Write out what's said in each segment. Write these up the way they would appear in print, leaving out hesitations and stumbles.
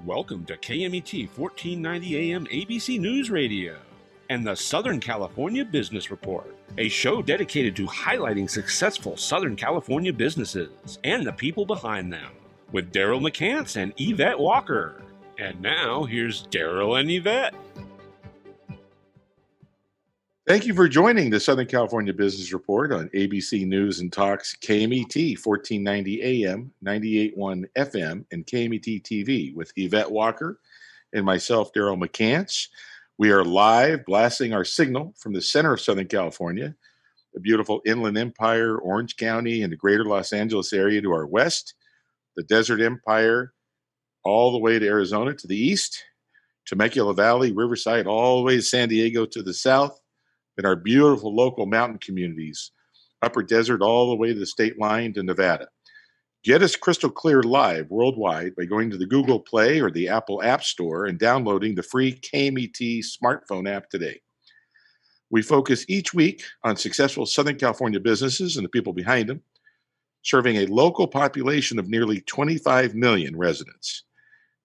Welcome to KMET 1490 AM ABC News Radio and the Southern California Business Report, a show dedicated to highlighting successful Southern California businesses and the people behind them, with Daryl McCance and Yvette Walker. And now, here's Daryl and Yvette. Thank you for joining the Southern California Business Report on ABC News and Talks KMET 1490 AM, 98.1 FM, and KMET TV with Yvette Walker and myself, Daryl McCance. We are live blasting our signal from the center of Southern California, the beautiful Inland Empire, Orange County, and the greater Los Angeles area to our west, the Desert Empire all the way to Arizona to the east, Temecula Valley, Riverside, all the way to San Diego to the south, and our beautiful local mountain communities, Upper Desert all the way to the state line to Nevada. Get us crystal clear live worldwide by going to the Google Play or the Apple App Store and downloading the free KMET smartphone app today. We focus each week on successful Southern California businesses and the people behind them, serving a local population of nearly 25 million residents.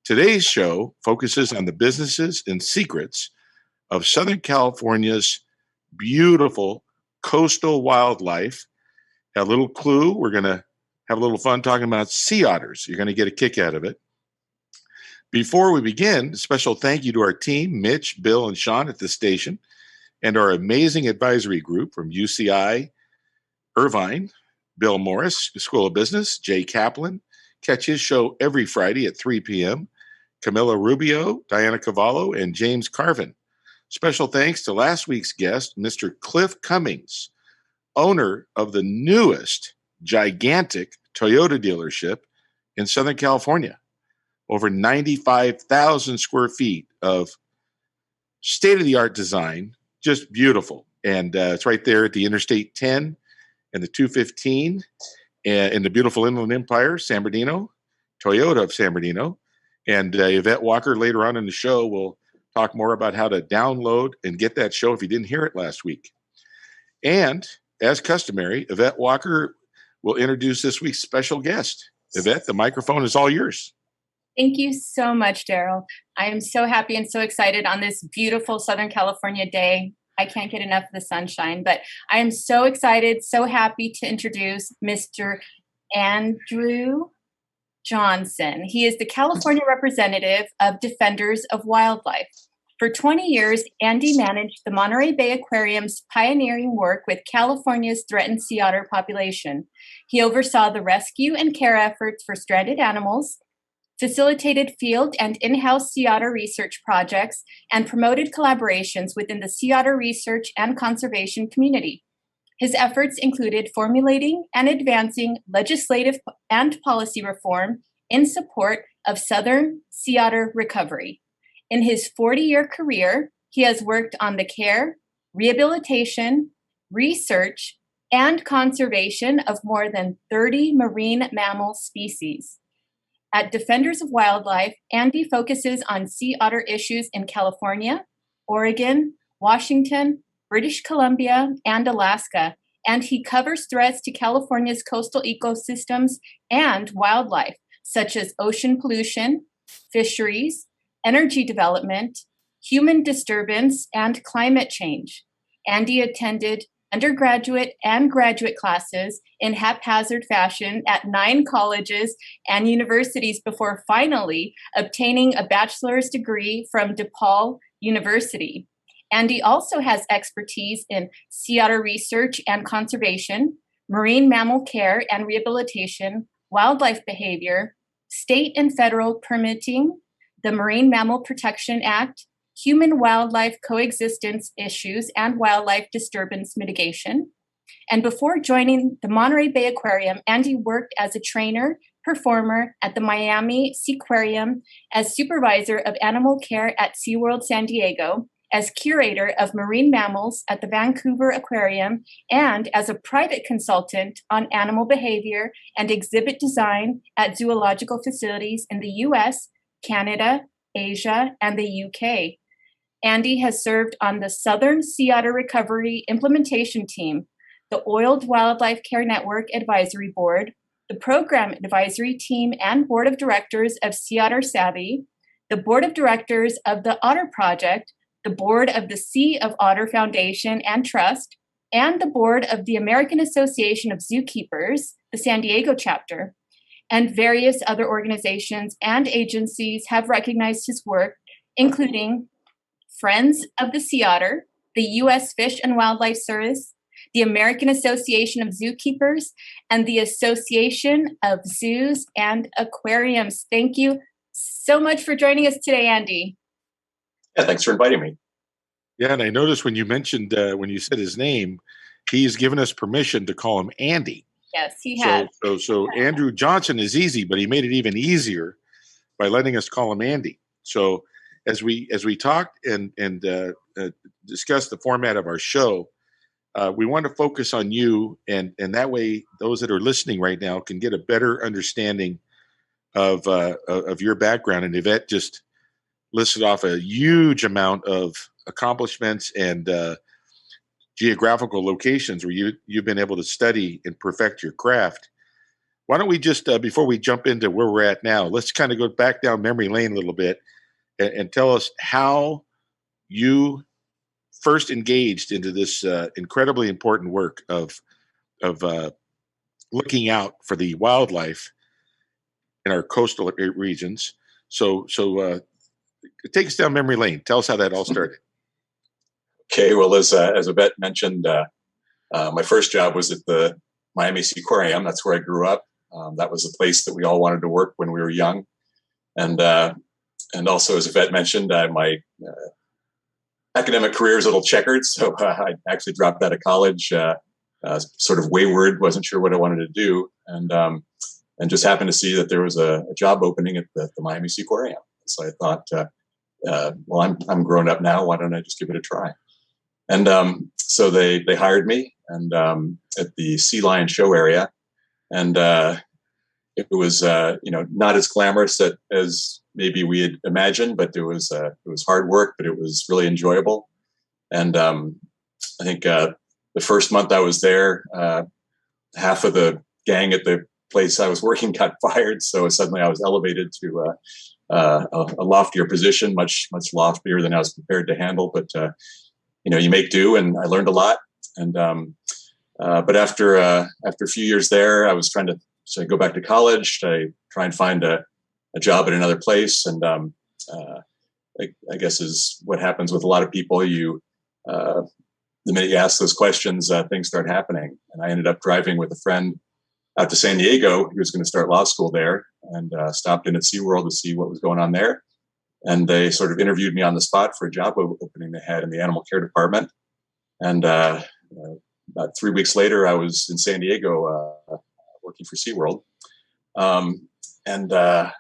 Today's show focuses on the businesses and secrets of Southern California's beautiful coastal wildlife. A little clue, we're going to have a little fun talking about sea otters. You're going to get a kick out of it. Before we begin, a special thank you to our team, Mitch, Bill, and Sean at the station, and our amazing advisory group from UCI, Irvine, Bill Morris, School of Business, Jay Kaplan. Catch his show every Friday at 3 p.m. Camilla Rubio, Diana Cavallo, and James Carvin. Special thanks to last week's guest, Mr. Cliff Cummings, owner of the newest gigantic Toyota dealership in Southern California. Over 95,000 square feet of state-of-the-art design, just beautiful. And it's right there at the Interstate 10 and the 215 in the beautiful Inland Empire, San Bernardino, Toyota of San Bernardino. And Yvette Walker later on in the show will talk more about how to download and get that show if you didn't hear it last week. And as customary, Yvette Walker will introduce this week's special guest. Yvette, the microphone is all yours. Thank you so much, Daryl. I am so happy and so excited on this beautiful Southern California day. I can't get enough of the sunshine, but I am so excited, so happy to introduce Mr. Andrew Johnson. He is the California representative of Defenders of Wildlife. For 20 years, Andy managed the Monterey Bay Aquarium's pioneering work with California's threatened sea otter population. He oversaw the rescue and care efforts for stranded animals, facilitated field and in-house sea otter research projects, and promoted collaborations within the sea otter research and conservation community. His efforts included formulating and advancing legislative and policy reform in support of Southern sea otter recovery. In his 40-year career, he has worked on the care, rehabilitation, research, and conservation of more than 30 marine mammal species. At Defenders of Wildlife, Andy focuses on sea otter issues in California, Oregon, Washington, British Columbia, and Alaska, and he covers threats to California's coastal ecosystems and wildlife, such as ocean pollution, fisheries, energy development, human disturbance, and climate change. Andy attended undergraduate and graduate classes in haphazard fashion at 9 colleges and universities before finally obtaining a bachelor's degree from DePaul University. Andy also has expertise in sea otter research and conservation, marine mammal care and rehabilitation, wildlife behavior, state and federal permitting, the Marine Mammal Protection Act, human-wildlife coexistence issues, and wildlife disturbance mitigation. And before joining the Monterey Bay Aquarium, Andy worked as a trainer, performer at the Miami Seaquarium, as Supervisor of Animal Care at SeaWorld San Diego, as Curator of Marine Mammals at the Vancouver Aquarium, and as a private consultant on animal behavior and exhibit design at zoological facilities in the U.S., Canada, Asia, and the UK. Andy has served on the Southern Sea Otter Recovery Implementation Team, the Oiled Wildlife Care Network Advisory Board, the Program Advisory Team and Board of Directors of Sea Otter Savvy, the Board of Directors of the Otter Project, the Board of the Sea Otter Foundation and Trust, and the Board of the American Association of Zookeepers, the San Diego chapter, and various other organizations and agencies have recognized his work, including Friends of the Sea Otter, the U.S. Fish and Wildlife Service, the American Association of Zookeepers, and the Association of Zoos and Aquariums. Thank you so much for joining us today, Andy. Yeah, thanks for inviting me. Yeah, and I noticed when you mentioned, when you said his name, he's given us permission to call him Andy. Yes, he has. So Andrew Johnson is easy, but he made it even easier by letting us call him Andy. So as we talked and discussed the format of our show, we want to focus on you, and that way those that are listening right now can get a better understanding of your background. And Yvette just listed off a huge amount of accomplishments and geographical locations where you've been able to study and perfect your craft. Why don't we just, before we jump into where we're at now, let's kind of go back down memory lane a little bit and tell us how you first engaged into this incredibly important work of looking out for the wildlife in our coastal regions. So take us down memory lane. Tell us how that all started. Okay, well, as Yvette mentioned, my first job was at the Miami Seaquarium. That's where I grew up. That was the place that we all wanted to work when we were young. And also, as Yvette mentioned, my academic career is a little checkered. So I actually dropped out of college, sort of wayward, wasn't sure what I wanted to do. And just happened to see that there was a job opening at the Miami Seaquarium. So I thought, well, I'm grown up now. Why don't I just give it a try? And so they hired me, and at the Sea Lion show area, and it was not as glamorous as maybe we had imagined, but it was hard work, but it was really enjoyable. And I think the first month I was there, half of the gang at the place I was working got fired, so suddenly I was elevated to a loftier position, much loftier than I was prepared to handle. But you make do, and I learned a lot. And but after a few years there, I was trying to go back to college. I try and find a job at another place, and I guess is what happens with a lot of people. The minute you ask those questions, things start happening. And I ended up driving with a friend out to San Diego. He was going to start law school there, and stopped in at SeaWorld to see what was going on there. And they sort of interviewed me on the spot for a job opening they had in the animal care department. And about 3 weeks later, I was in San Diego working for SeaWorld. And I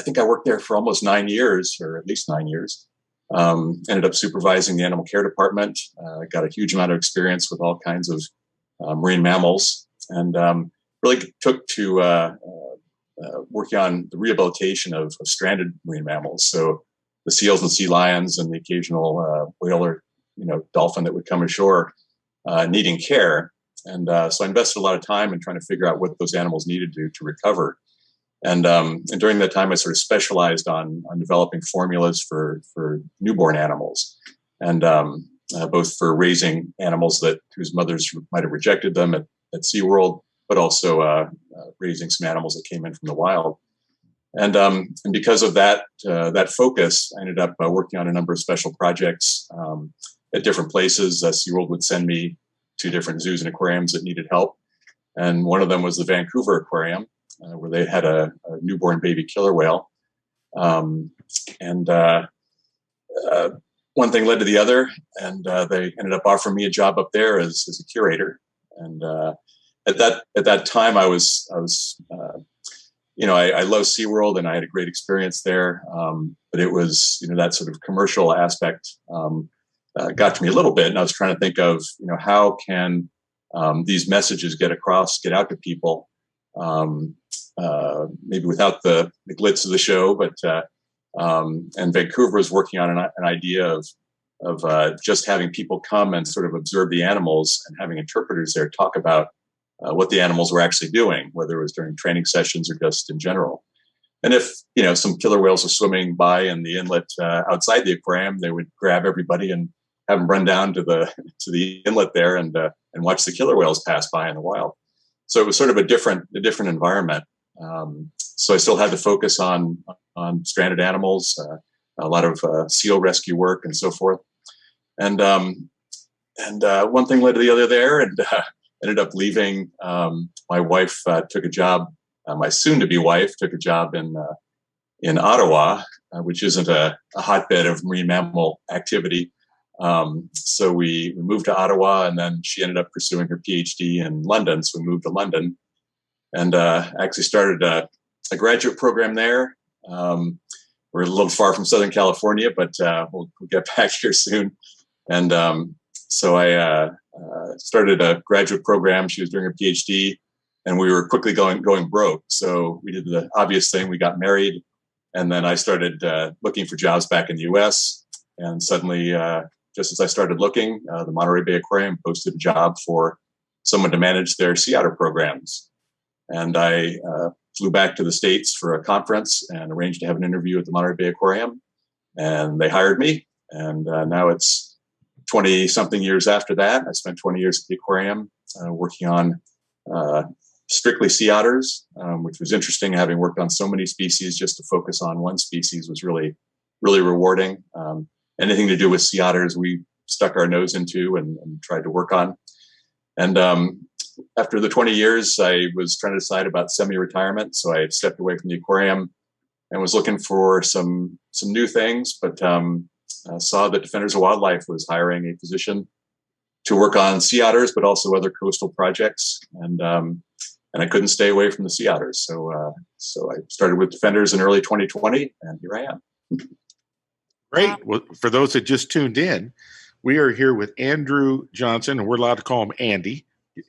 think I worked there for almost 9 years, or at least 9 years. Ended up supervising the animal care department. Got a huge amount of experience with all kinds of marine mammals, and really took to working on the rehabilitation of stranded marine mammals. So the seals and sea lions and the occasional whale or dolphin that would come ashore needing care. And so I invested a lot of time in trying to figure out what those animals needed to recover. And during that time, I sort of specialized on developing formulas for newborn animals, and both for raising animals whose mothers might have rejected them at SeaWorld, but also raising some animals that came in from the wild. And because of that focus, I ended up working on a number of special projects at different places. SeaWorld would send me to different zoos and aquariums that needed help. And one of them was the Vancouver Aquarium, where they had a newborn baby killer whale. One thing led to the other, and they ended up offering me a job up there as a curator. And at that time, I was I love SeaWorld, and I had a great experience there. But it was that sort of commercial aspect got to me a little bit, and I was trying to think of how can these messages get out to people. Maybe without the glitz of the show, but and Vancouver was working on an idea of just having people come and sort of observe the animals, and having interpreters there talk about what the animals were actually doing, whether it was during training sessions or just in general. And if, some killer whales are swimming by in the inlet outside the aquarium, they would grab everybody and have them run down to the inlet there and watch the killer whales pass by in the wild. So it was sort of a different environment. So I still had to focus on stranded animals, a lot of seal rescue work and so forth. And one thing led to the other there, and ended up leaving. My wife took a job. My soon-to-be wife took a job in Ottawa, which isn't a hotbed of marine mammal activity. So we moved to Ottawa, and then she ended up pursuing her PhD in London. So we moved to London, and actually started a graduate program there. We're a little far from Southern California, but we'll get back here soon. And so I started a graduate program. She was doing her PhD, and we were quickly going broke. So we did the obvious thing. We got married, and then I started looking for jobs back in the U.S. And suddenly, just as I started looking, the Monterey Bay Aquarium posted a job for someone to manage their Sea Otter programs. And I flew back to the States for a conference and arranged to have an interview at the Monterey Bay Aquarium. And they hired me. And now it's 20-something years after that. I spent 20 years at the aquarium working on strictly sea otters, which was interesting. Having worked on so many species, just to focus on one species was really, really rewarding. Anything to do with sea otters, we stuck our nose into and tried to work on. And after the 20 years, I was trying to decide about semi-retirement. So I stepped away from the aquarium and was looking for some new things, but saw that Defenders of Wildlife was hiring a physician to work on sea otters, but also other coastal projects. And I couldn't stay away from the sea otters. So I started with Defenders in early 2020, and here I am. Great. Well, for those that just tuned in, we are here with Andrew Johnson, and we're allowed to call him Andy.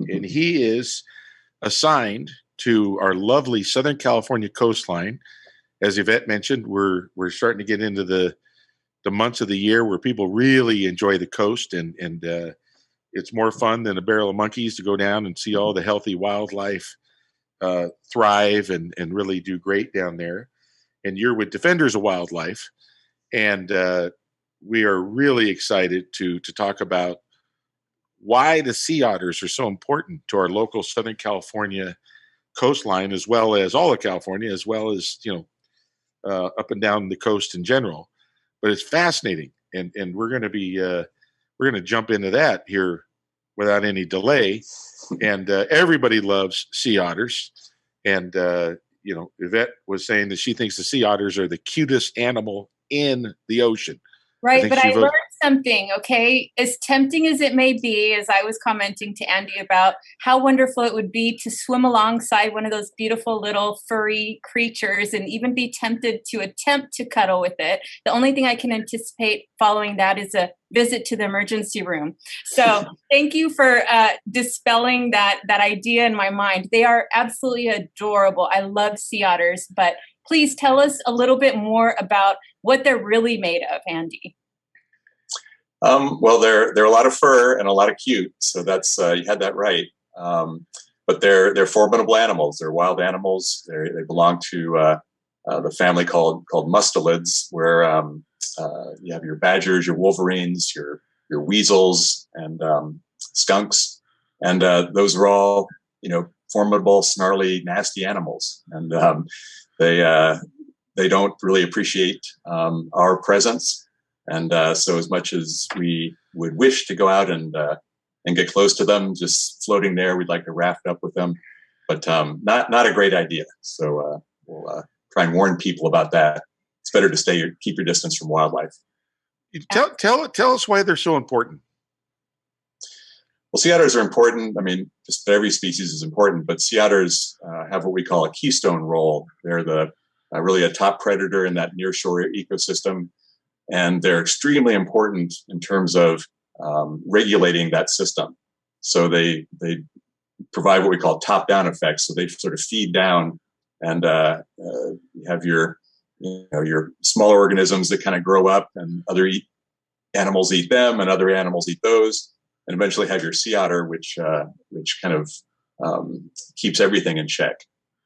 And he is assigned to our lovely Southern California coastline. As Yvette mentioned, we're starting to get into the months of the year where people really enjoy the coast, and it's more fun than a barrel of monkeys to go down and see all the healthy wildlife thrive and really do great down there. And you're with Defenders of Wildlife, and we are really excited to talk about why the sea otters are so important to our local Southern California coastline, as well as all of California, as well as up and down the coast in general. But it's fascinating, and we're going to be we're going to jump into that here without any delay. And everybody loves sea otters, and Yvette was saying that she thinks the sea otters are the cutest animal in the ocean. Right, but I learned something, okay? As tempting as it may be, as I was commenting to Andy about how wonderful it would be to swim alongside one of those beautiful little furry creatures and even be tempted to attempt to cuddle with it. The only thing I can anticipate following that is a visit to the emergency room. So thank you for dispelling that idea in my mind. They are absolutely adorable. I love sea otters, but please tell us a little bit more about what they're really made of, Andy. Well, they're a lot of fur and a lot of cute, so that's you had that right. But they're formidable animals. They're wild animals. They belong to the family called mustelids, where you have your badgers, your wolverines, your weasels, and skunks, and those are all formidable, snarly, nasty animals, and they don't really appreciate our presence. And so as much as we would wish to go out and get close to them, just floating there, we'd like to raft up with them, but not a great idea. So we'll try and warn people about that. It's better to keep your distance from wildlife. Tell us why they're so important. Well, sea otters are important. I mean, just every species is important, but sea otters have what we call a keystone role. They're really a top predator in that nearshore ecosystem, and they're extremely important in terms of regulating that system. So they provide what we call top-down effects. So they sort of feed down, and you have your smaller organisms that kind of grow up, and other animals eat them, and other animals eat those. And eventually have your sea otter, which kind of keeps everything in check.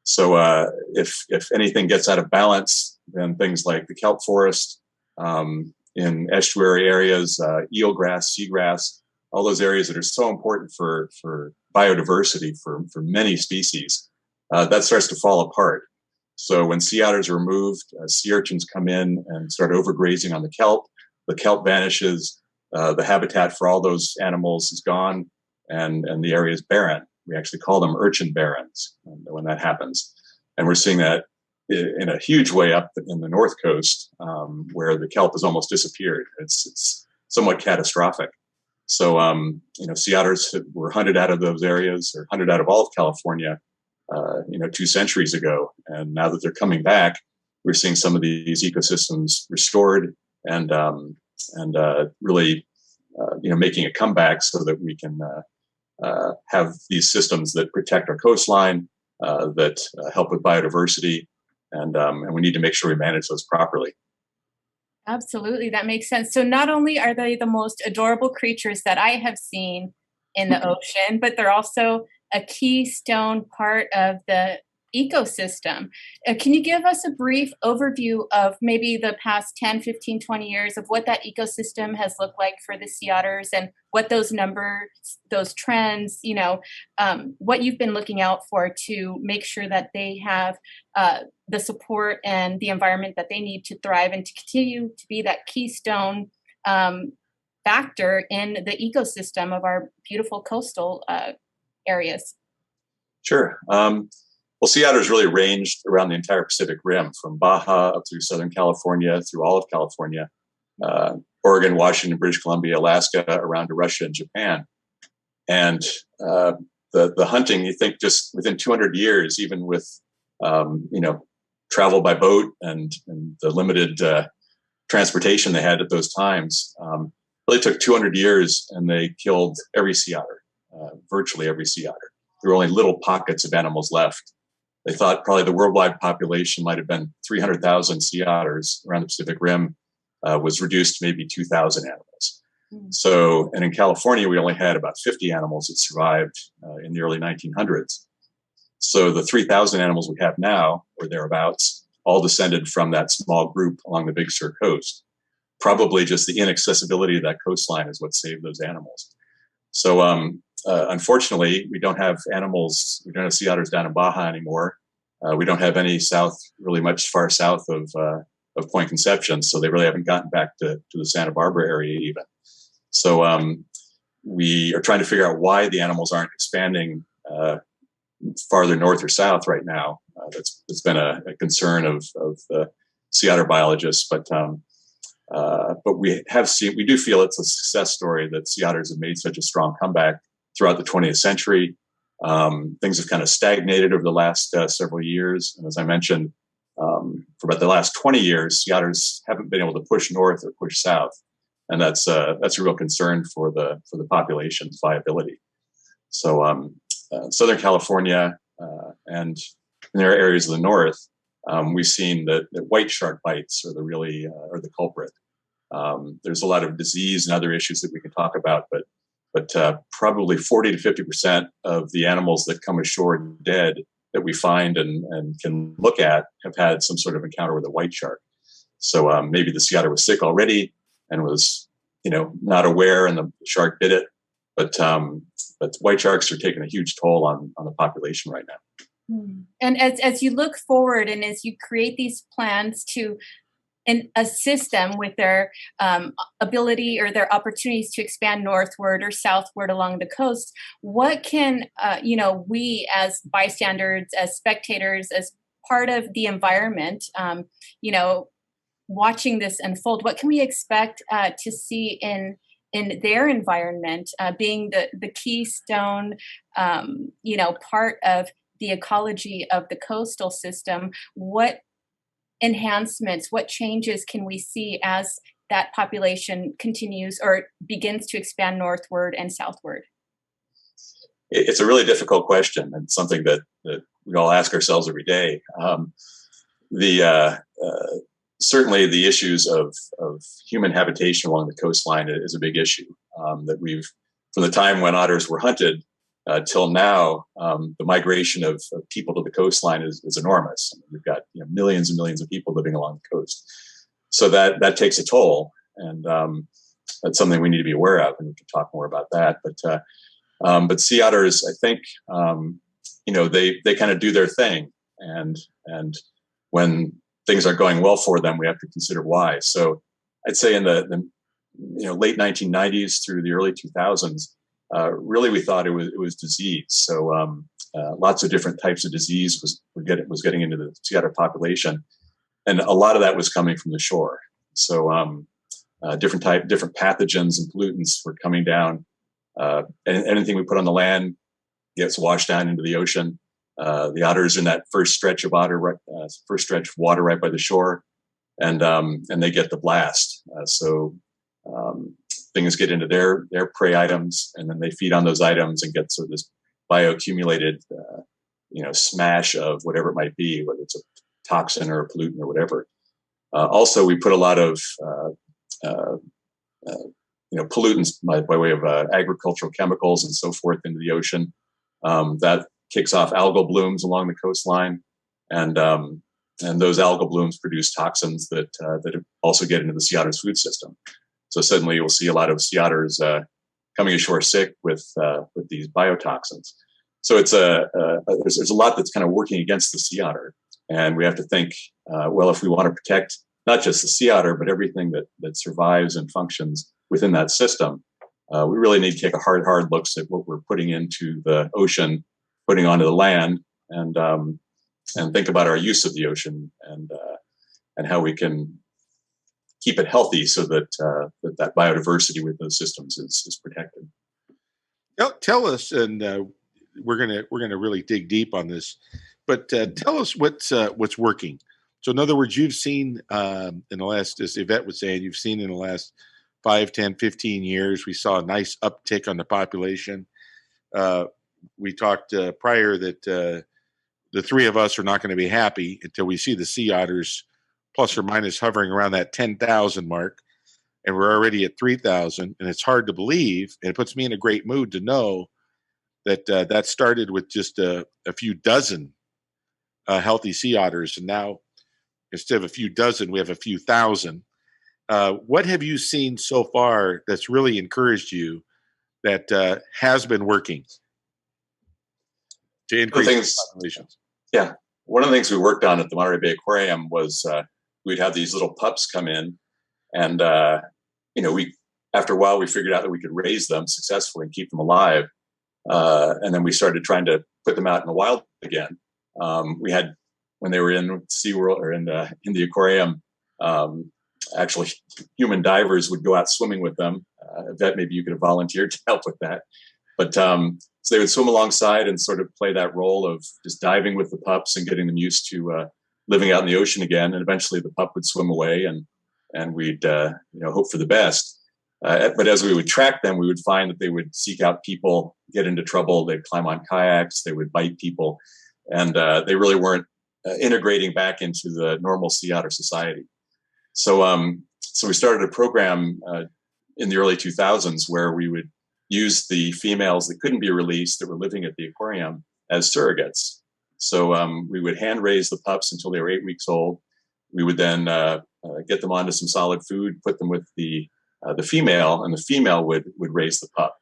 So if anything gets out of balance, then things like the kelp forest in estuary areas, eelgrass, seagrass, all those areas that are so important for biodiversity for many species, that starts to fall apart. So when sea otters are removed, sea urchins come in and start overgrazing on the kelp vanishes, the habitat for all those animals is gone, and the area is barren. We actually call them urchin barrens when that happens. And we're seeing that in a huge way up in the north coast, where the kelp has almost disappeared. It's somewhat catastrophic. So, sea otters were hunted out of those areas, or hunted out of all of California, 2 centuries ago. And now that they're coming back, we're seeing some of these ecosystems restored and really, making a comeback so that we can have these systems that protect our coastline, that help with biodiversity, and we need to make sure we manage those properly. Absolutely, that makes sense. So not only are they the most adorable creatures that I have seen in the ocean, but they're also a keystone part of the ecosystem. Can you give us a brief overview of maybe the past 10, 15, 20 years of what that ecosystem has looked like for the sea otters, and what those numbers, those trends, what you've been looking out for to make sure that they have the support and the environment that they need to thrive and to continue to be that keystone factor in the ecosystem of our beautiful coastal areas? Sure. Well, sea otters really ranged around the entire Pacific Rim, from Baja up through Southern California, through all of California, Oregon, Washington, British Columbia, Alaska, around to Russia and Japan. And the hunting, you think just within 200 years, even with, travel by boat and the limited transportation they had at those times, really took 200 years, and they killed every sea otter, virtually every sea otter. There were only little pockets of animals left. They thought probably the worldwide population might have been 300,000 sea otters around the Pacific Rim, was reduced to maybe 2,000 animals. So, and in California, we only had about 50 animals that survived in the early 1900s. So the 3,000 animals we have now, or thereabouts, all descended from that small group along the Big Sur coast. Probably just the inaccessibility of that coastline is what saved those animals. So, unfortunately, we don't have sea otters down in Baja anymore. We don't have any really much far south of Point Conception, so they really haven't gotten back to the Santa Barbara area even. So we are trying to figure out why the animals aren't expanding farther north or south right now. It's been a concern of the sea otter biologists, but we do feel it's a success story that sea otters have made such a strong comeback throughout the 20th century. Things have kind of stagnated over the last several years. And as I mentioned, for about the last 20 years, sea otters haven't been able to push north or push south. And that's a real concern for the population's viability. So Southern California and in their areas of the north, we've seen that white shark bites are the culprit. There's a lot of disease and other issues that we can talk about, but probably 40 to 50% of the animals that come ashore dead that we find and can look at have had some sort of encounter with a white shark. So maybe the sea otter was sick already and was, not aware, and the shark bit it. But white sharks are taking a huge toll on the population right now. And as you look forward and as you create these plans to assist them with their ability or their opportunities to expand northward or southward along the coast, what can we as bystanders, as spectators, as part of the environment, watching this unfold, what can we expect to see in their environment, being the keystone, part of the ecology of the coastal system? What enhancements, what changes can we see as that population continues or begins to expand northward and southward? It's a really difficult question, and something that we all ask ourselves every day. Certainly the issues of human habitation along the coastline is a big issue, that from the time when otters were hunted, till now, the migration of people to the coastline is enormous. I mean, we've got millions and millions of people living along the coast, so that takes a toll, and that's something we need to be aware of, and we can talk more about that. But sea otters, I think, they kind of do their thing, and when things are going well for them, we have to consider why. So I'd say in the late 1990s through the early 2000s, really we thought it was disease. So lots of different types of disease was getting into the sea otter population, and a lot of that was coming from the shore. So different pathogens and pollutants were coming down, and anything we put on the land gets washed down into the ocean. The otters in that first stretch of water right by the shore, and they get the blast. So things get into their prey items, and then they feed on those items and get sort of this bioaccumulated, smash of whatever it might be, whether it's a toxin or a pollutant or whatever. Also, we put a lot of pollutants by way of agricultural chemicals and so forth into the ocean. That kicks off algal blooms along the coastline, and those algal blooms produce toxins that also get into the sea otter's food system. So suddenly you'll see a lot of sea otters coming ashore sick with these biotoxins. So it's there's a lot that's kind of working against the sea otter, and we have to think, if we want to protect not just the sea otter but everything that survives and functions within that system, we really need to take a hard looks at what we're putting into the ocean, putting onto the land, and think about our use of the ocean and how we can keep it healthy so that that biodiversity with those systems is protected. Tell us, and we're gonna really dig deep on this, but tell us what's working. So in other words, you've seen in the last, as Yvette was saying, you've seen in the last 5, 10, 15 years, we saw a nice uptick on the population. We talked prior that the three of us are not going to be happy until we see the sea otters plus or minus hovering around that 10,000 mark. And we're already at 3,000. And it's hard to believe. And it puts me in a great mood to know that that started with just a few dozen healthy sea otters. And now instead of a few dozen, we have a few thousand. What have you seen so far that's really encouraged you that has been working to increase populations? Yeah. One of the things we worked on at the Monterey Bay Aquarium was we'd have these little pups come in, and after a while we figured out that we could raise them successfully and keep them alive, and then we started trying to put them out in the wild again. We had, when they were in SeaWorld or in the aquarium, actually human divers would go out swimming with them. Yvette, maybe you could have volunteered to help with that. But so they would swim alongside and sort of play that role of just diving with the pups and getting them used to living out in the ocean again. And eventually the pup would swim away, and we'd hope for the best. But as we would track them, we would find that they would seek out people, get into trouble. They'd climb on kayaks. They would bite people, and they really weren't integrating back into the normal sea otter society. So we started a program in the early 2000s where we would use the females that couldn't be released that were living at the aquarium as surrogates. So we would hand raise the pups until they were 8 weeks old. We would then get them onto some solid food, put them with the female, and the female would raise the pup.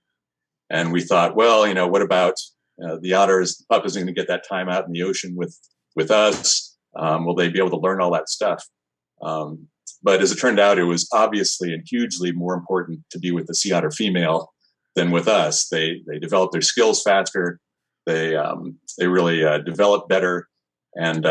And we thought, what about the otters? The pup isn't going to get that time out in the ocean with us. Will they be able to learn all that stuff? But as it turned out, it was obviously and hugely more important to be with the sea otter female than with us. They developed their skills faster. They really developed better. And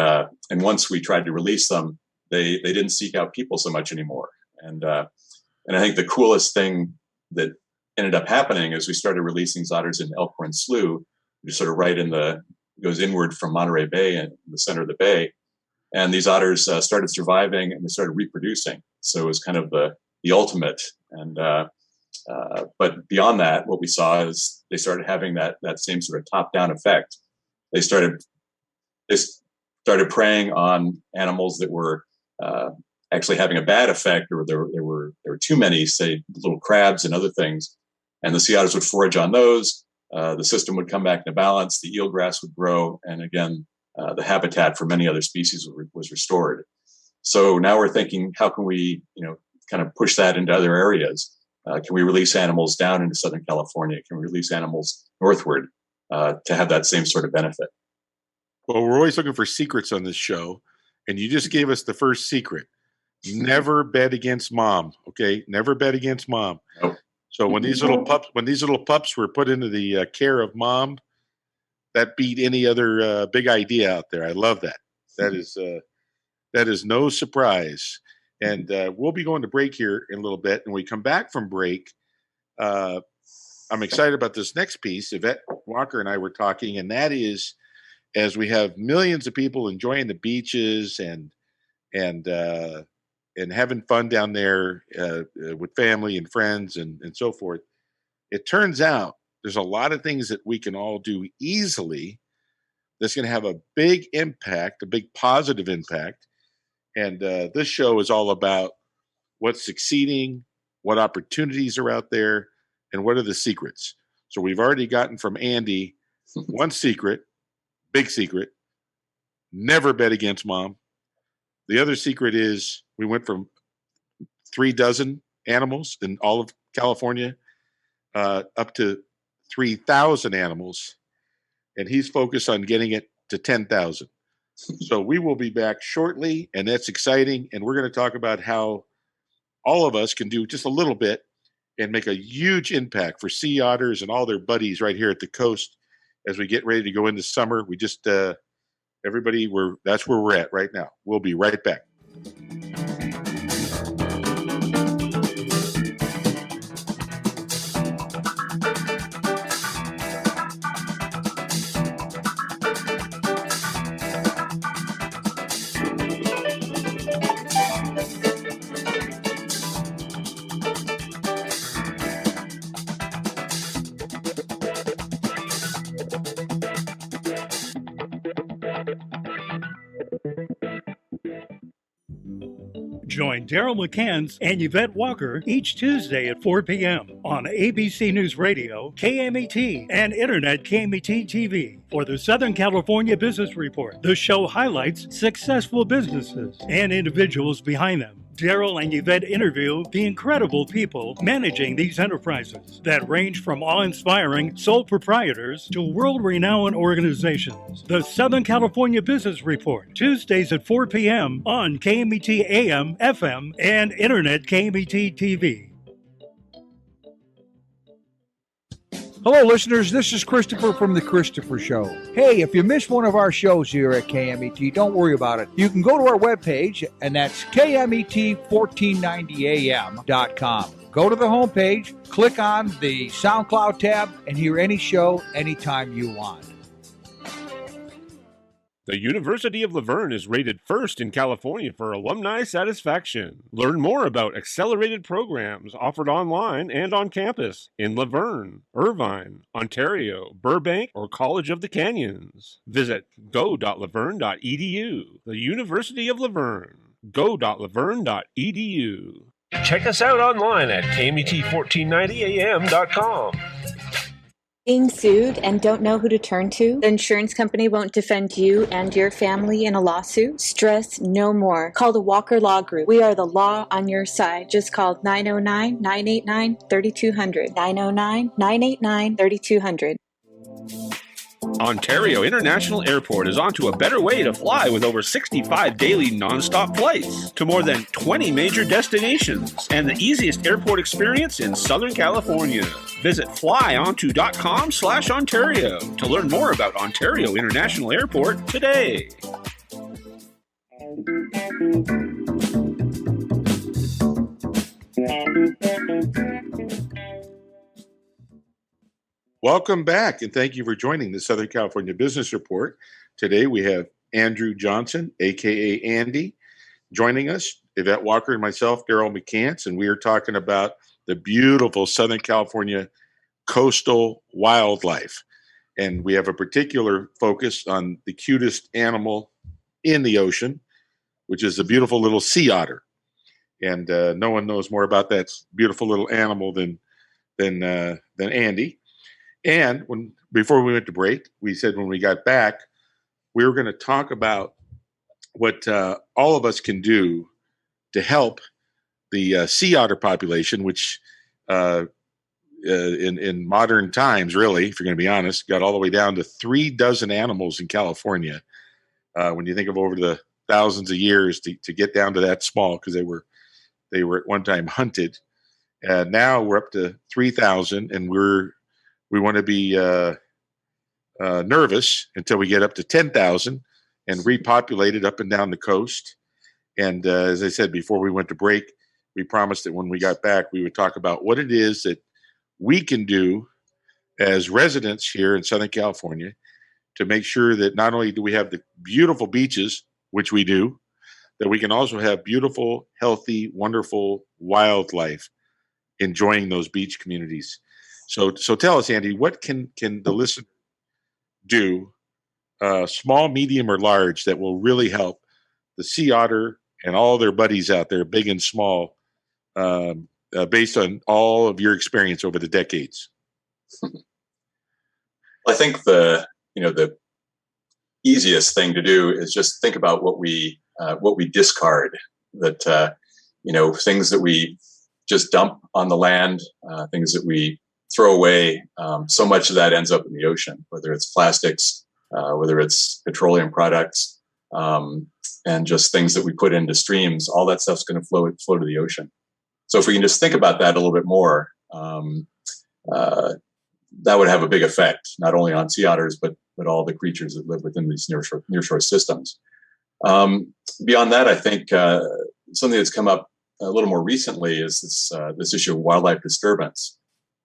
once we tried to release them, they didn't seek out people so much anymore. And I think the coolest thing that ended up happening is we started releasing these otters in Elkhorn Slough, which is sort of goes inward from Monterey Bay and the center of the bay. And these otters started surviving and they started reproducing. So it was kind of the ultimate. And but beyond that, what we saw is they started having that same sort of top-down effect. They started preying on animals that were actually having a bad effect, or there were too many, say, little crabs and other things. And the sea otters would forage on those. the system would come back into balance, the eelgrass would grow, and again, the habitat for many other species was restored. So now we're thinking, how can we, kind of push that into other areas? Can we release animals down into Southern California? Can we release animals northward to have that same sort of benefit? Well, we're always looking for secrets on this show, and you just gave us the first secret. Never bet against mom. Okay, never bet against mom. Nope. So when these little pups were put into the care of mom, that beat any other big idea out there. I love that. That is no surprise. And we'll be going to break here in a little bit. And when we come back from break, I'm excited about this next piece. Yvette Walker and I were talking, and that is, as we have millions of people enjoying the beaches and having fun down there with family and friends and so forth, it turns out there's a lot of things that we can all do easily that's going to have a big impact, a big positive impact. And this show is all about what's succeeding, what opportunities are out there, and what are the secrets. So we've already gotten from Andy one secret, big secret: never bet against mom. The other secret is we went from 3 dozen animals in all of California up to 3,000 animals, and he's focused on getting it to 10,000. So we will be back shortly, and that's exciting. And we're going to talk about how all of us can do just a little bit and make a huge impact for sea otters and all their buddies right here at the coast as we get ready to go into summer. We just, everybody, that's where we're at right now. We'll be right back. Join Daryl McCance and Yvette Walker each Tuesday at 4 p.m. on ABC News Radio, KMET, and Internet KMET TV for the Southern California Business Report. The show highlights successful businesses and individuals behind them. Daryl and Yvette interview the incredible people managing these enterprises that range from awe-inspiring sole proprietors to world-renowned organizations. The Southern California Business Report, Tuesdays at 4 p.m. on KMET AM, FM, and Internet KMET TV. Hello, listeners. This is Christopher from The Christopher Show. Hey, if you missed one of our shows here at KMET, don't worry about it. You can go to our webpage, and that's KMET1490am.com. Go to the homepage, click on the SoundCloud tab, and hear any show anytime you want. The University of La Verne is rated first in California for alumni satisfaction. Learn more about accelerated programs offered online and on campus in La Verne, Irvine, Ontario, Burbank, or College of the Canyons. Visit go.laverne.edu. The University of La Verne. go.laverne.edu. Check us out online at KMET1490am.com. Being sued and don't know who to turn to? The insurance company won't defend you and your family in a lawsuit? Stress no more. Call the Walker Law Group. We are the law on your side. Just call 909-989-3200. 909-989-3200. Ontario International Airport is on to a better way to fly with over 65 daily nonstop flights to more than 20 major destinations and the easiest airport experience in Southern California. Visit flyonto.com/Ontario to learn more about Ontario International Airport today. Welcome back, and thank you for joining the Southern California Business Report. Today we have Andrew Johnson, a.k.a. Andy, joining us, Yvette Walker and myself, Daryl McCance, and we are talking about the beautiful Southern California coastal wildlife. And we have a particular focus on the cutest animal in the ocean, which is the beautiful little sea otter. And no one knows more about that beautiful little animal than Andy. And before we went to break, we said when we got back, we were going to talk about what all of us can do to help the sea otter population, which in modern times, really, if you're going to be honest, got all the way down to 36 animals in California. When you think of over the thousands of years to get down to that small, because they were at one time hunted. Now we're up to 3,000, and we want to be nervous until we get up to 10,000 and repopulate it up and down the coast. And as I said before we went to break, we promised that when we got back, we would talk about what it is that we can do as residents here in Southern California to make sure that not only do we have the beautiful beaches, which we do, that we can also have beautiful, healthy, wonderful wildlife enjoying those beach communities. So tell us, Andy, what can the listener do, small, medium, or large, that will really help the sea otter and all their buddies out there, big and small, based on all of your experience over the decades? I think the easiest thing to do is just think about what we discard. That things that we just dump on the land, things that we throw away. So much of that ends up in the ocean, whether it's plastics, whether it's petroleum products, and just things that we put into streams. All that stuff's going to flow to the ocean. So if we can just think about that a little bit more, that would have a big effect, not only on sea otters, but all the creatures that live within these nearshore systems. Beyond that, I think something that's come up a little more recently is this issue of wildlife disturbance.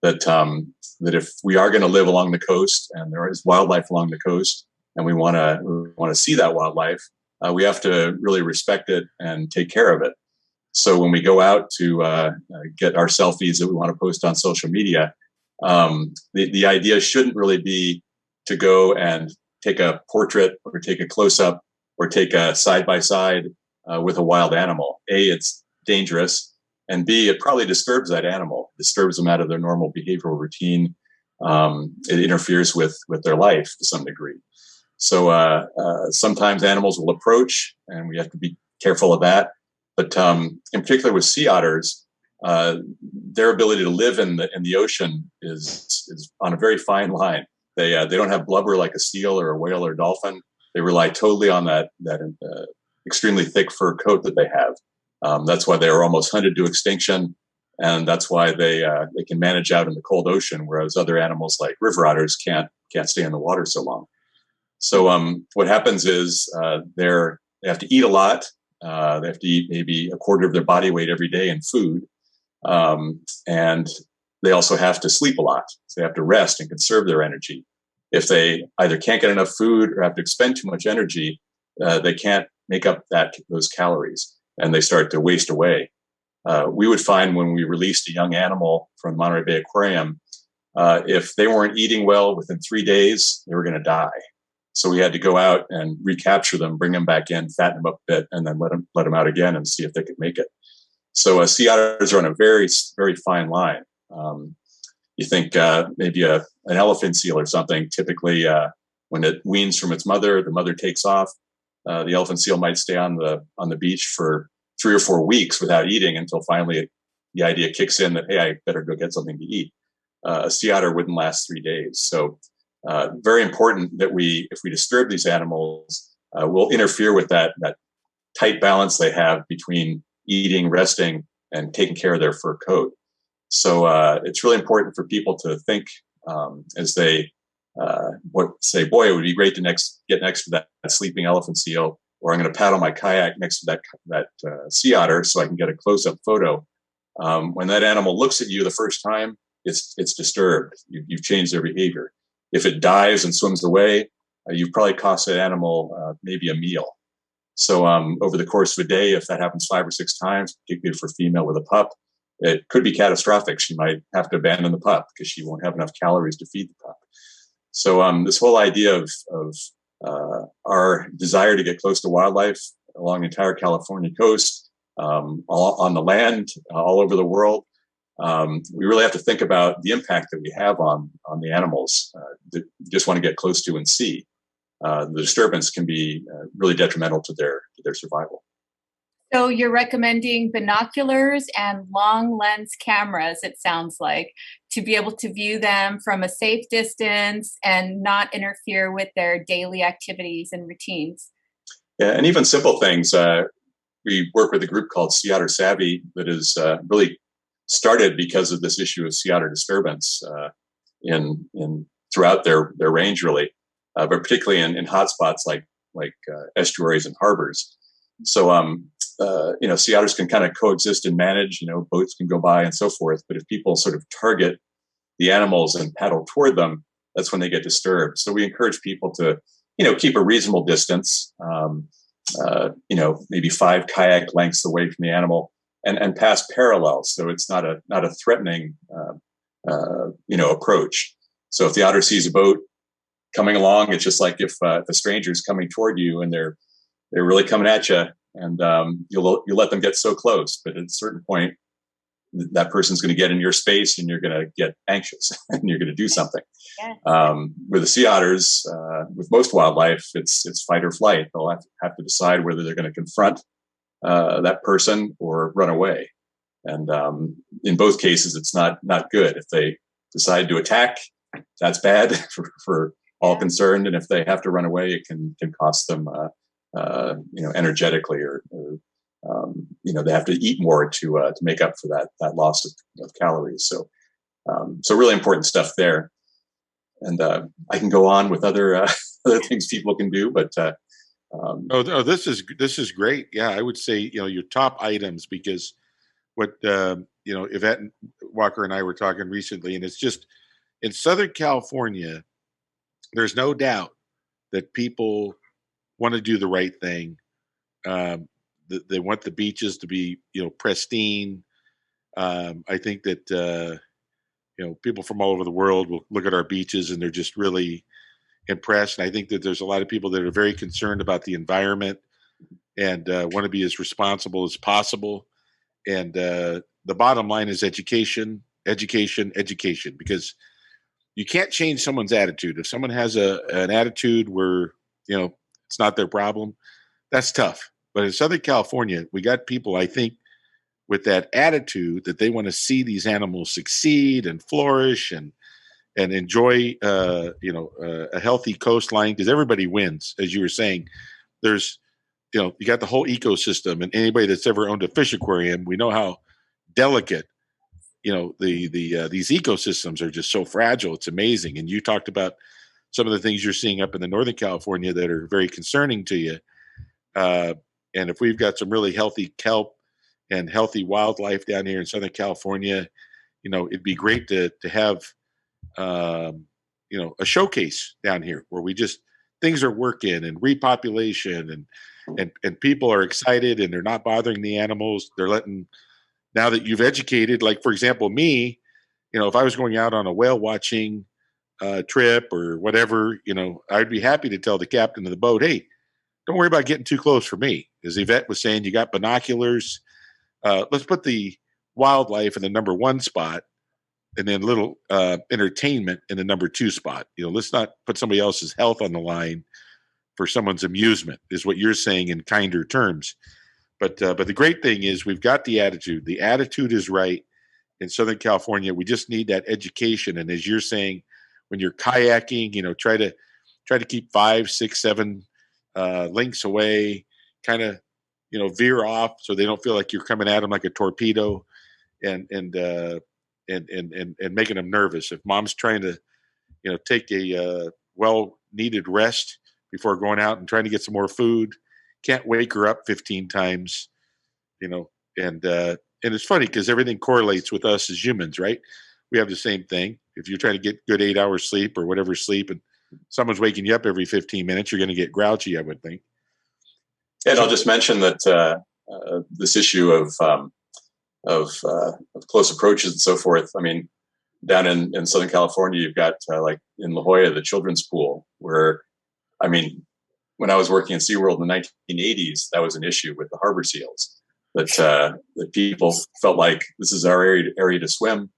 That if we are going to live along the coast and there is wildlife along the coast, and we want to see that wildlife, we have to really respect it and take care of it. So when we go out to get our selfies that we want to post on social media, the idea shouldn't really be to go and take a portrait or take a close-up or take a side-by-side with a wild animal. A, it's dangerous, and B, it probably disturbs that animal, disturbs them out of their normal behavioral routine. It interferes with their life to some degree. So sometimes animals will approach, and we have to be careful of that. But in particular with sea otters, their ability to live in the ocean is on a very fine line. They don't have blubber like a seal or a whale or a dolphin. They rely totally on that extremely thick fur coat that they have. That's why they are almost hunted to extinction, and that's why they can manage out in the cold ocean, whereas other animals like river otters can't stay in the water so long. So what happens is they have to eat a lot. They have to eat maybe a quarter of their body weight every day in food. And they also have to sleep a lot. So they have to rest and conserve their energy. If they either can't get enough food or have to expend too much energy, they can't make up those calories, and they start to waste away. We would find when we released a young animal from Monterey Bay Aquarium, if they weren't eating well within 3 days, they were going to die. So we had to go out and recapture them, bring them back in, fatten them up a bit, and then let them out again and see if they could make it. So sea otters are on a very, very fine line. You think maybe an elephant seal or something. Typically, when it weans from its mother, the mother takes off. The elephant seal might stay on the beach for 3 or 4 weeks without eating until finally the idea kicks in that, hey, I better go get something to eat. A sea otter wouldn't last 3 days. So very important that if we disturb these animals, we'll interfere with that tight balance they have between eating, resting, and taking care of their fur coat. So it's really important for people to think as they say, boy, it would be great to get next to that sleeping elephant seal, or I'm going to paddle my kayak next to that sea otter so I can get a close-up photo. When that animal looks at you the first time, it's disturbed. You've changed their behavior. If it dives and swims away, you've probably cost that animal maybe a meal. So over the course of a day, if that happens 5 or 6 times, particularly for a female with a pup, it could be catastrophic. She might have to abandon the pup because she won't have enough calories to feed the pup. So this whole idea of our desire to get close to wildlife along the entire California coast, all on the land, all over the world, we really have to think about the impact that we have on the animals that you just want to get close to and see. The disturbance can be really detrimental to their survival. So you're recommending binoculars and long lens cameras, it sounds like, to be able to view them from a safe distance and not interfere with their daily activities and routines. Yeah, and even simple things. We work with a group called Sea Otter Savvy that is really started because of this issue of sea otter disturbance in throughout their range, really, but particularly in hotspots like estuaries and harbors. So, sea otters can kind of coexist and manage. Boats can go by and so forth. But if people sort of target the animals and paddle toward them, that's when they get disturbed. So we encourage people to, keep a reasonable distance. Maybe 5 kayak lengths away from the animal, and pass parallel, so it's not a threatening, approach. So if the otter sees a boat coming along, it's just like if a stranger's coming toward you and they're really coming at you, and you'll let them get so close, but at a certain point, that person's going to get in your space, and you're going to get anxious, and you're going to do something. Yeah. With the sea otters, with most wildlife, it's fight or flight. They'll have to decide whether they're going to confront that person or run away. And in both cases, it's not good. If they decide to attack, that's bad for all concerned. And if they have to run away, it can cost them, energetically, or they have to eat more to make up for that loss of calories. So really important stuff there. And I can go on with other things people can do, but this is great. Yeah, I would say your top items, because what Yvette Walker and I were talking recently, and it's just in Southern California, there's no doubt that people want to do the right thing. They want the beaches to be pristine. I think that people from all over the world will look at our beaches and they're just really impressed. And I think that there's a lot of people that are very concerned about the environment and want to be as responsible as possible. And the bottom line is education, because you can't change someone's attitude. If someone has an attitude where, it's not their problem, that's tough. But in Southern California, we got people, I think, with that attitude that they want to see these animals succeed and flourish and enjoy, a healthy coastline, because everybody wins. As you were saying, there's, you got the whole ecosystem, and anybody that's ever owned a fish aquarium, we know how delicate, these ecosystems are just so fragile. It's amazing. And you talked about some of the things you're seeing up in the Northern California that are very concerning to you. And if we've got some really healthy kelp and healthy wildlife down here in Southern California, it'd be great to have, a showcase down here where things are working, and repopulation and people are excited, and they're not bothering the animals. They're now that you've educated, like, for example, me, if I was going out on a whale watching trip or whatever, I'd be happy to tell the captain of the boat, hey, don't worry about getting too close for me. As Yvette was saying, you got binoculars. Let's put the wildlife in the number 1 spot, and then little entertainment in the number 2 spot. Let's not put somebody else's health on the line for someone's amusement, is what you're saying in kinder terms. But the great thing is we've got the attitude. The attitude is right in Southern California. We just need that education. And as you're saying, when you're kayaking, try to keep 5, 6, 7 lengths away, kind of, veer off so they don't feel like you're coming at them like a torpedo, and making them nervous. If mom's trying to, take a well-needed rest before going out and trying to get some more food, can't wake her up 15 times, and it's funny because everything correlates with us as humans, right? We have the same thing. If you're trying to get good 8 hours sleep or whatever sleep, and someone's waking you up every 15 minutes, you're going to get grouchy, I would think. And I'll just mention that this issue of close approaches and so forth. I mean, down in Southern California, you've got like in La Jolla, the children's pool, where, when I was working in SeaWorld in the 1980s, that was an issue with the harbor seals. that people felt like this is our area to swim,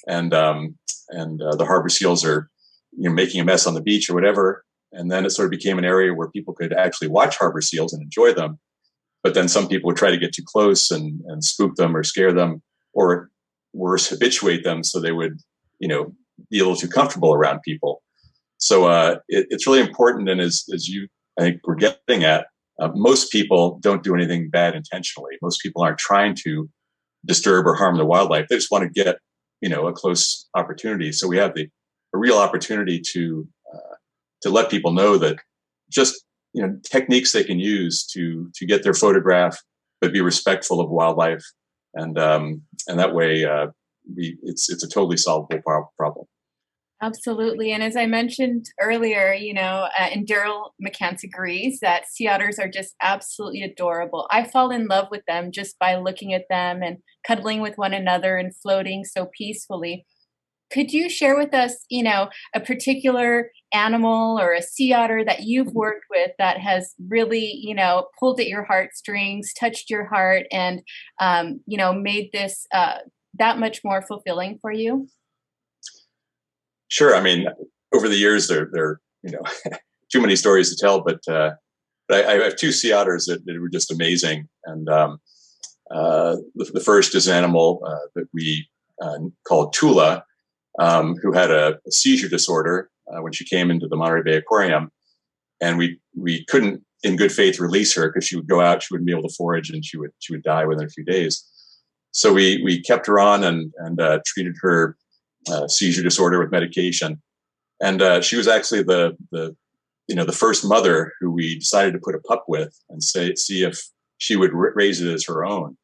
and the harbor seals are making a mess on the beach or whatever. And then it sort of became an area where people could actually watch harbor seals and enjoy them. But then some people would try to get too close and spook them or scare them, or worse, habituate them so they would, be a little too comfortable around people. So it's really important. And as you, I think we're getting at, most people don't do anything bad intentionally. Most people aren't trying to disturb or harm the wildlife. They just want to get, a close opportunity. So we have a real opportunity to let people know that just, techniques they can use to get their photograph, but be respectful of wildlife. And that way it's a totally solvable problem. Absolutely. And as I mentioned earlier, and Daryl McCance agrees that sea otters are just absolutely adorable. I fall in love with them just by looking at them and cuddling with one another and floating so peacefully. Could you share with us, a particular animal or a sea otter that you've worked with that has really, pulled at your heartstrings, touched your heart, and, made this that much more fulfilling for you? Sure. I mean, over the years, there too many stories to tell, but I have two sea otters that were just amazing. And the first is an animal that we called Tula, who had a seizure disorder when she came into the Monterey Bay Aquarium. And we couldn't, in good faith, release her because she would go out, she wouldn't be able to forage, and she would die within a few days. So we kept her on and treated her seizure disorder with medication. And she was actually the first mother who we decided to put a pup with and see if she would raise it as her own.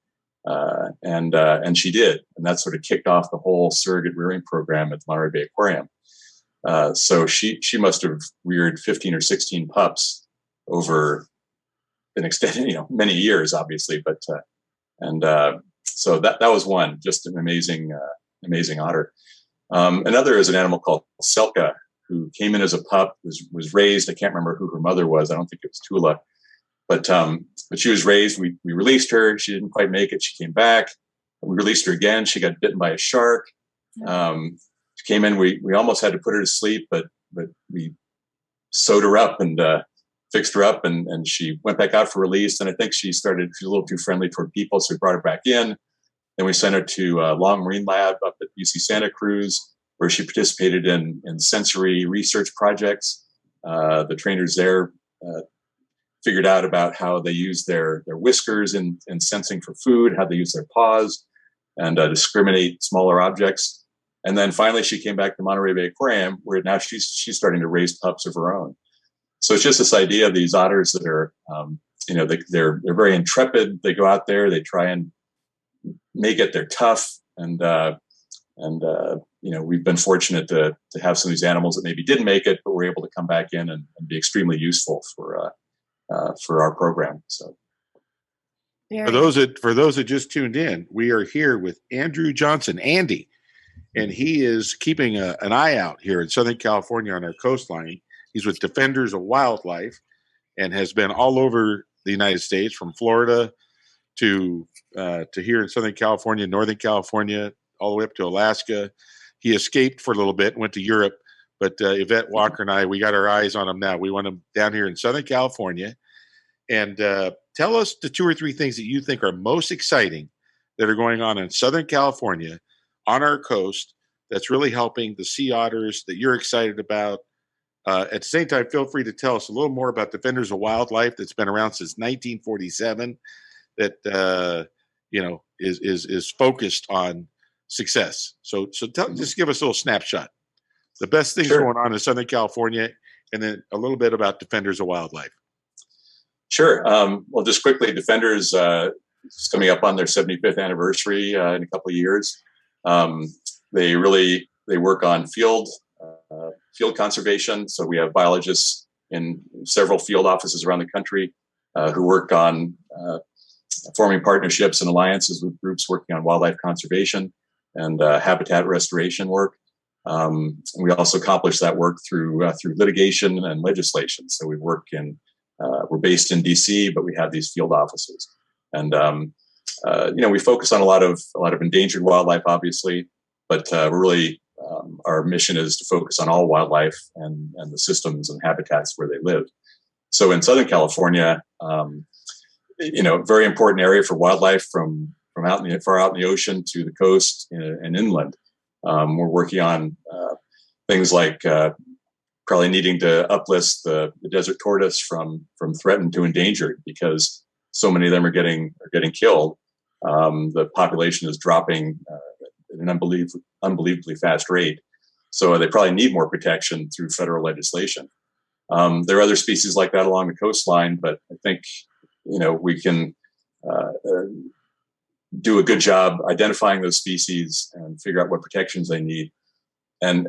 And she did. And that sort of kicked off the whole surrogate rearing program at the Monterey Bay Aquarium. So she must have reared 15 or 16 pups over an extended, many years, obviously. But so that was one, just an amazing otter. Another is an animal called Selka, who came in as a pup, was raised. I can't remember who her mother was. I don't think it was Tula, but she was raised. We released her. She didn't quite make it. She came back. We released her again. She got bitten by a shark. She came in. We almost had to put her to sleep, but we sewed her up and fixed her up, and she went back out for release. And I think she was a little too friendly toward people, so we brought her back in. Then we sent her to Long Marine Lab up at UC Santa Cruz, where she participated in sensory research projects. The trainers there figured out about how they use their whiskers in sensing for food, how they use their paws, and discriminate smaller objects. And then finally, she came back to Monterey Bay Aquarium, where now she's starting to raise pups of her own. So it's just this idea of these otters that are, they're very intrepid. They go out there, they try and make it. They're tough, and we've been fortunate to have some of these animals that maybe didn't make it, but were able to come back in and be extremely useful for our program. So, for those that just tuned in, we are here with Andrew Johnson, Andy, and he is keeping an eye out here in Southern California on our coastline. He's with Defenders of Wildlife and has been all over the United States, from Florida to here in Southern California, Northern California, all the way up to Alaska. He escaped for a little bit, went to Europe, but Yvette Walker and I, we got our eyes on him now. We want him down here in Southern California. And tell us the 2 or 3 things that you think are most exciting that are going on in Southern California on our coast that's really helping the sea otters that you're excited about. At the same time, feel free to tell us a little more about Defenders of Wildlife that's been around since 1947. That is focused on success. So just give us a little snapshot. The best things going on in Southern California, and then a little bit about Defenders of Wildlife. Sure. Well, just quickly, Defenders is coming up on their 75th anniversary in a couple of years. They work on field conservation. So we have biologists in several field offices around the country who work on forming partnerships and alliances with groups working on wildlife conservation and habitat restoration work. We also accomplish that work through litigation and legislation. So we work we're based in DC, but we have these field offices. And we focus on a lot of endangered wildlife, obviously, but we're really our mission is to focus on all wildlife and the systems and habitats where they live. So in Southern California, very important area for wildlife from far out in the ocean to the coast and inland. We're working on things like probably needing to uplist the desert tortoise from threatened to endangered because so many of them are getting killed. The population is dropping at an unbelievably fast rate. So they probably need more protection through federal legislation. There are other species like that along the coastline, but I think, we can do a good job identifying those species and figure out what protections they need. And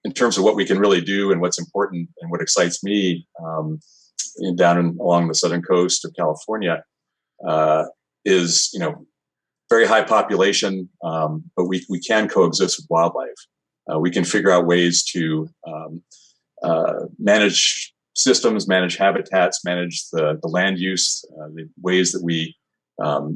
in terms of what we can really do and what's important and what excites me along the southern coast of California is, very high population, but we can coexist with wildlife. We can figure out ways to manage systems, manage habitats, manage the land use, the ways that we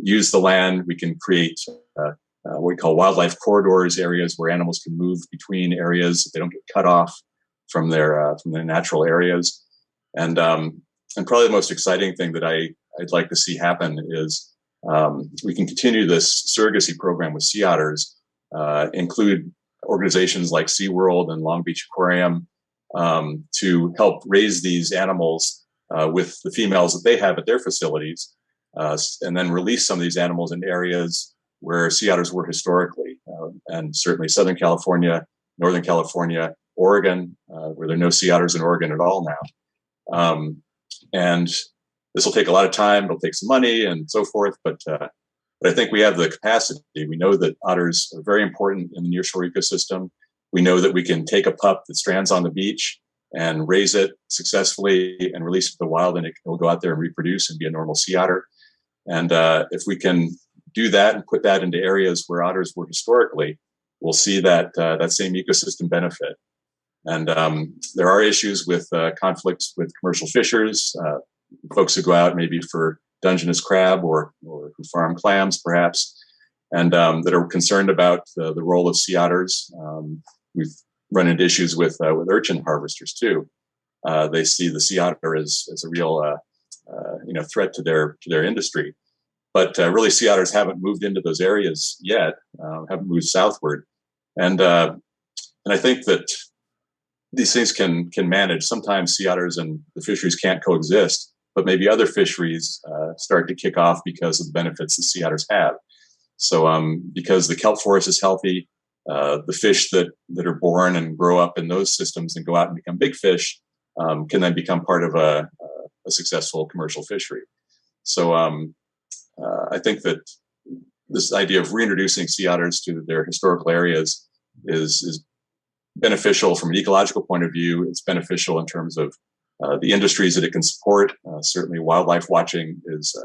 use the land. We can create what we call wildlife corridors, areas where animals can move between areas so they don't get cut off from their natural areas. And probably the most exciting thing that I'd like to see happen is we can continue this surrogacy program with sea otters, include organizations like SeaWorld and Long Beach Aquarium to help raise these animals with the females that they have at their facilities, and then release some of these animals in areas where sea otters were historically, and certainly Southern California, Northern California, Oregon, where there are no sea otters in Oregon at all now. And this will take a lot of time. It'll take some money and so forth, but I think we have the capacity. We know that otters are very important in the nearshore ecosystem. We know that we can take a pup that strands on the beach and raise it successfully and release it to the wild, and it will go out there and reproduce and be a normal sea otter. And if we can do that and put that into areas where otters were historically, we'll see that same ecosystem benefit. And there are issues with conflicts with commercial fishers, folks who go out maybe for Dungeness crab or who farm clams, perhaps, and that are concerned about the role of sea otters. We've run into issues with urchin harvesters too. They see the sea otter as a real threat to their industry, but really sea otters haven't moved into those areas yet. Haven't moved southward, and I think that these things can manage. Sometimes sea otters and the fisheries can't coexist, but maybe other fisheries start to kick off because of the benefits that sea otters have. So because the kelp forest is healthy, the fish that are born and grow up in those systems and go out and become big fish can then become part of a successful commercial fishery. So I think that this idea of reintroducing sea otters to their historical areas is beneficial from an ecological point of view. It's beneficial in terms of the industries that it can support. Certainly wildlife watching is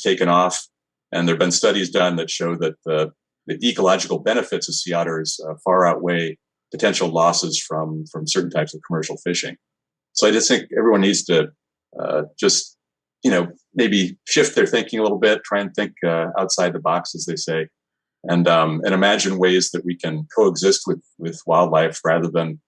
taken off. And there have been studies done that show that the ecological benefits of sea otters far outweigh potential losses from certain types of commercial fishing. So I just think everyone needs to maybe shift their thinking a little bit, try and think outside the box, as they say, and imagine ways that we can coexist with wildlife rather than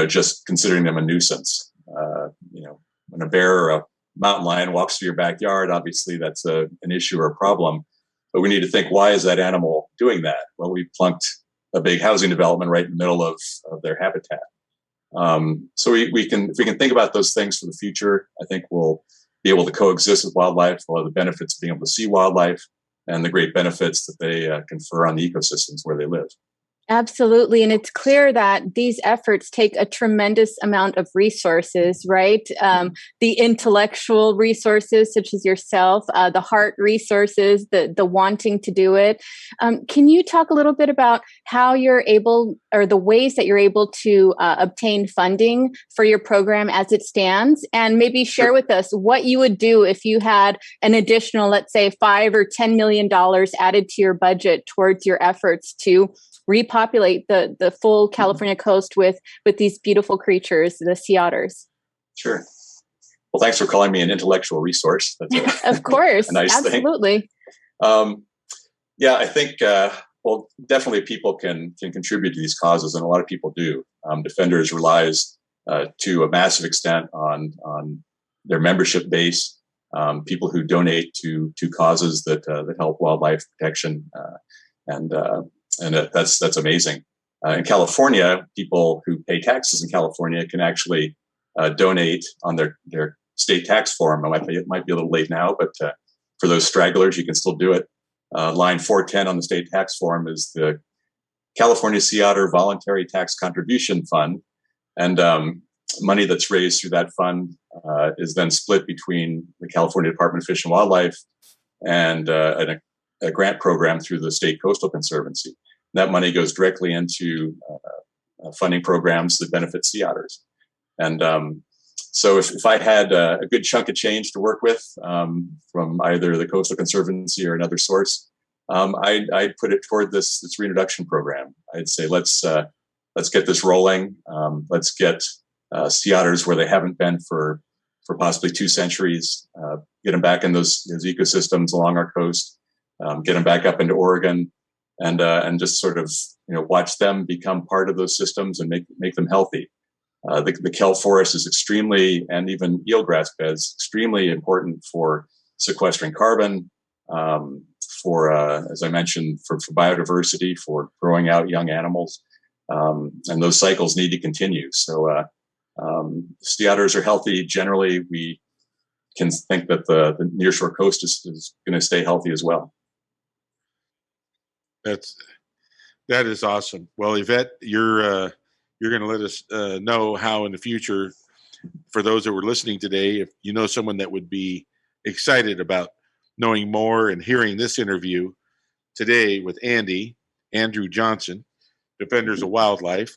just considering them a nuisance. When a bear or a mountain lion walks through your backyard, obviously that's an issue or a problem. But we need to think, why is that animal doing that? Well, we plunked a big housing development right in the middle of their habitat. So if we can think about those things for the future, I think we'll be able to coexist with wildlife, we'll have the benefits of being able to see wildlife and the great benefits that they confer on the ecosystems where they live. Absolutely. And it's clear that these efforts take a tremendous amount of resources, right? The intellectual resources, such as yourself, the heart resources, the wanting to do it. Can you talk a little bit about how you're able, or the ways that you're able to obtain funding for your program as it stands? And maybe share with us what you would do if you had an additional, let's say, $5 or $10 million added to your budget towards your efforts to repopulate the full California coast with these beautiful creatures, the sea otters. Sure. Well, thanks for calling me an intellectual resource. That's Of course. a nice Absolutely. thing. Yeah, I think, well, definitely people can contribute to these causes, and a lot of people do. Defenders relies to a massive extent on their membership base, people who donate to causes that help wildlife protection, and that's amazing. In California, people who pay taxes in California can actually donate on their state tax form. It might be a little late now, but for those stragglers, you can still do it. Line 410 on the state tax form is the California Sea Otter Voluntary Tax Contribution Fund, and money that's raised through that fund is then split between the California Department of Fish and Wildlife and a grant program through the State Coastal Conservancy. That money goes directly into funding programs that benefit sea otters. And so if I had a good chunk of change to work with from either the Coastal Conservancy or another source, I'd put it toward this reintroduction program. I'd say let's get this rolling. Let's get sea otters where they haven't been for possibly 2 centuries. Get them back in those ecosystems along our coast. Get them back up into Oregon, and just sort of watch them become part of those systems and make them healthy. The kelp forest is extremely, and even eelgrass beds, extremely important for sequestering carbon, for as I mentioned, for biodiversity, for growing out young animals, and those cycles need to continue. So sea otters are healthy. Generally, we can think that the nearshore coast is going to stay healthy as well. That is awesome. Well, Yvette, you're going to let us know how in the future, for those that were listening today, if you know someone that would be excited about knowing more and hearing this interview today with Andrew Johnson, Defenders of Wildlife.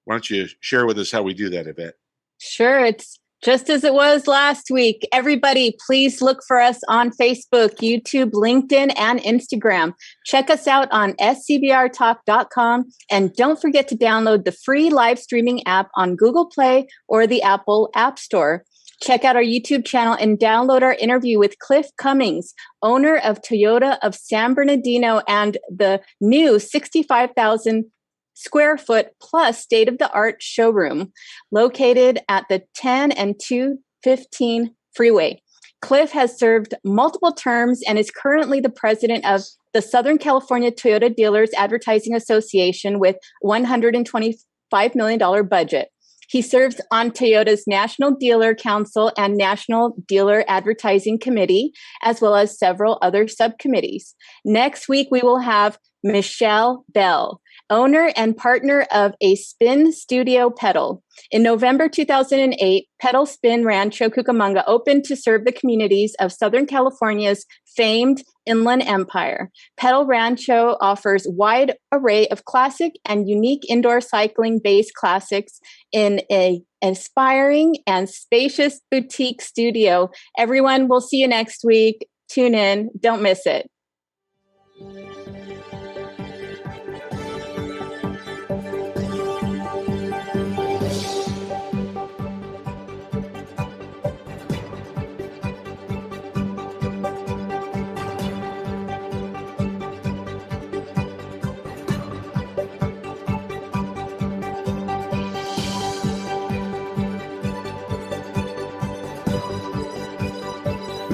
Why don't you share with us how we do that, Yvette? Sure. It's just as it was last week. Everybody, please look for us on Facebook, YouTube, LinkedIn, and Instagram. Check us out on scbrtalk.com. And don't forget to download the free live streaming app on Google Play or the Apple App Store. Check out our YouTube channel and download our interview with Cliff Cummings, owner of Toyota of San Bernardino and the new 65,000 square foot plus state-of-the-art showroom located at the 10 and 215 freeway. Cliff has served multiple terms and is currently the president of the Southern California Toyota Dealers Advertising Association with $125 million budget. He serves on Toyota's National Dealer Council and National Dealer Advertising Committee, as well as several other subcommittees. Next week, we will have Michelle Bell, owner and partner of a spin studio Pedal. In November 2008, Pedal Spin Rancho Cucamonga opened to serve the communities of Southern California's famed Inland Empire. Pedal Rancho offers wide array of classic and unique indoor cycling-based classics in an inspiring and spacious boutique studio. Everyone, we'll see you next week. Tune in. Don't miss it.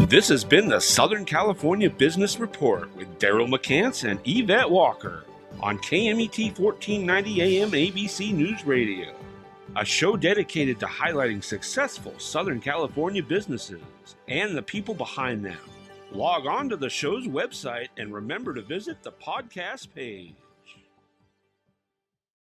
This has been the Southern California Business Report with Daryl McCance and Yvette Walker on KMET 1490 AM ABC News Radio, a show dedicated to highlighting successful Southern California businesses and the people behind them. Log on to the show's website and remember to visit the podcast page.